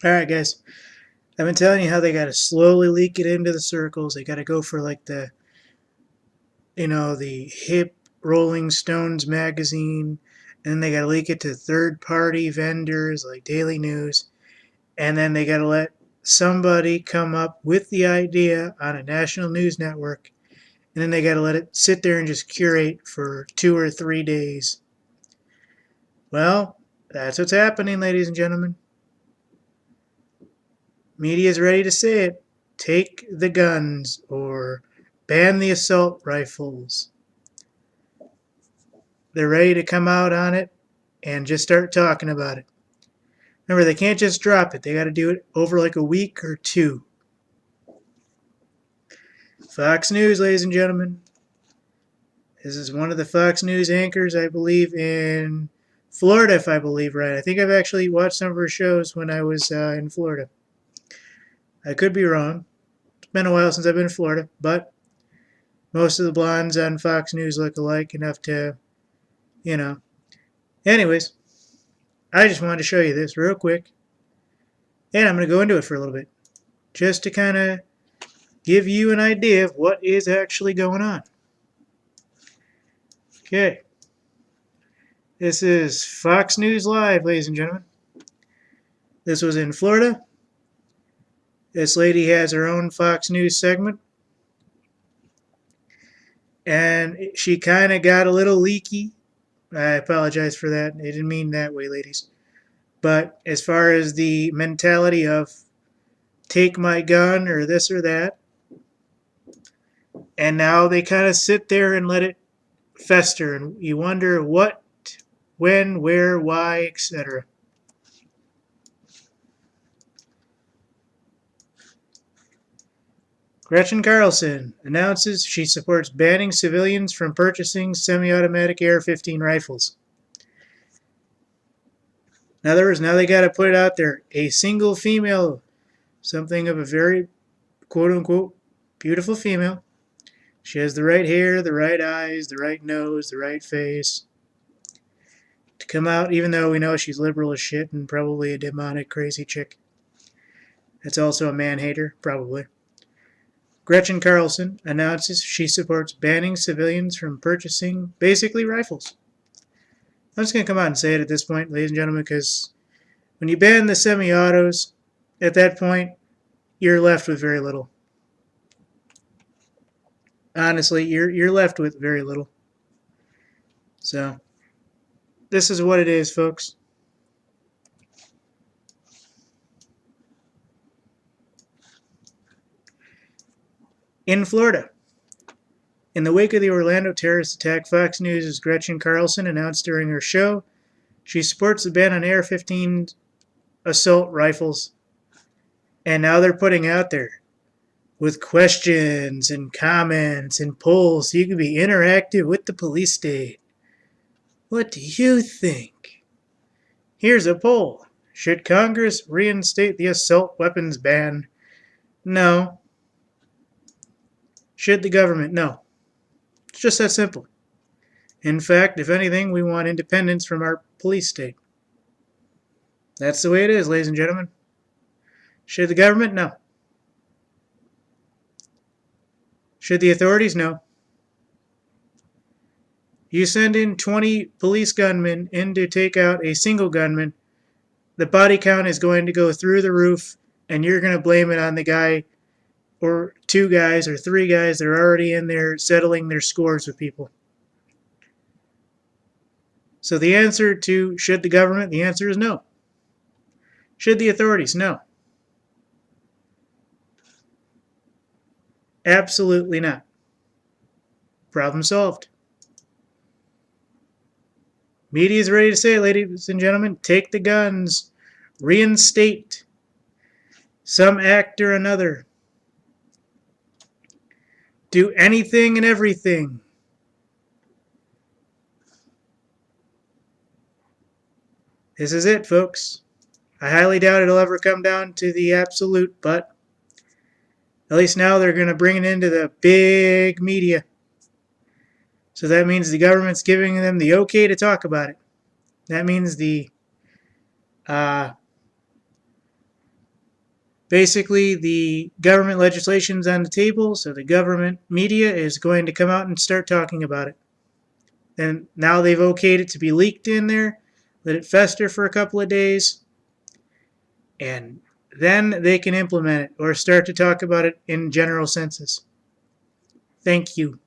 Alright, guys. I've been telling you how they gotta slowly leak it into the circles. They gotta go for like the hip Rolling Stones magazine, and then they gotta leak it to third party vendors like Daily News, and then they gotta let somebody come up with the idea on a national news network, and then they gotta let it sit there and just curate for 2 or 3 days. Well, that's what's happening, ladies and gentlemen. Media's ready to say it. Take the guns or ban the assault rifles. They're ready to come out on it and just start talking about it. Remember, they can't just drop it. They got to do it over like a week or two. Fox News, ladies and gentlemen. This is one of the Fox News anchors, I believe, in Florida, if I believe right. I think I've actually watched some of her shows when I was in Florida. I could be wrong. It's been a while since I've been in Florida, but most of the blondes on Fox News look alike enough to, you know. Anyways, I just wanted to show you this real quick, and I'm going to go into it for a little bit, just to kind of give you an idea of what is actually going on. Okay, this is Fox News Live, ladies and gentlemen. This was in Florida. This lady has her own Fox News segment, and she kind of got a little leaky. I apologize for that. I didn't mean that way, ladies. But as far as the mentality of take my gun or this or that, and now they kind of sit there and let it fester, and you wonder what, when, where, why, etc. Gretchen Carlson announces she supports banning civilians from purchasing semi-automatic AR-15 rifles. In other words, now they got to put it out there. A single female, something of a very quote-unquote beautiful female. She has the right hair, the right eyes, the right nose, the right face. To come out, even though we know she's liberal as shit and probably a demonic crazy chick. That's also a man-hater, probably. Gretchen Carlson announces she supports banning civilians from purchasing, basically, rifles. I'm just going to come out and say it at this point, ladies and gentlemen, because when you ban the semi-autos, at that point, you're left with very little. Honestly, you're left with very little. So, this is what it is, folks. In Florida, in the wake of the Orlando terrorist attack, Fox News' Gretchen Carlson announced during her show she supports the ban on AR-15 assault rifles. And now they're putting out there with questions and comments and polls so you can be interactive with the police state. What do you think? Here's a poll. Should Congress reinstate the assault weapons ban? No. Should the government? No. It's just that simple. In fact, if anything, we want independence from our police state. That's the way it is, ladies and gentlemen. Should the government? No. Should the authorities? No. You send in 20 police gunmen in to take out a single gunman, the body count is going to go through the roof, and you're going to blame it on the guy or two guys or three guys that are already in there settling their scores with people. So the answer to should the government, the answer is no. Should the authorities? No. Absolutely not. Problem solved. Media is ready to say, ladies and gentlemen, take the guns, reinstate some act or another. Do anything and everything. This is it, folks. I highly doubt it'll ever come down to the absolute, but at least now they're going to bring it into the big media. So that means the government's giving them the okay to talk about it. That means the Basically, the government legislation's on the table, so the government media is going to come out and start talking about it. And now they've okayed it to be leaked in there, let it fester for a couple of days, and then they can implement it or start to talk about it in general senses. Thank you.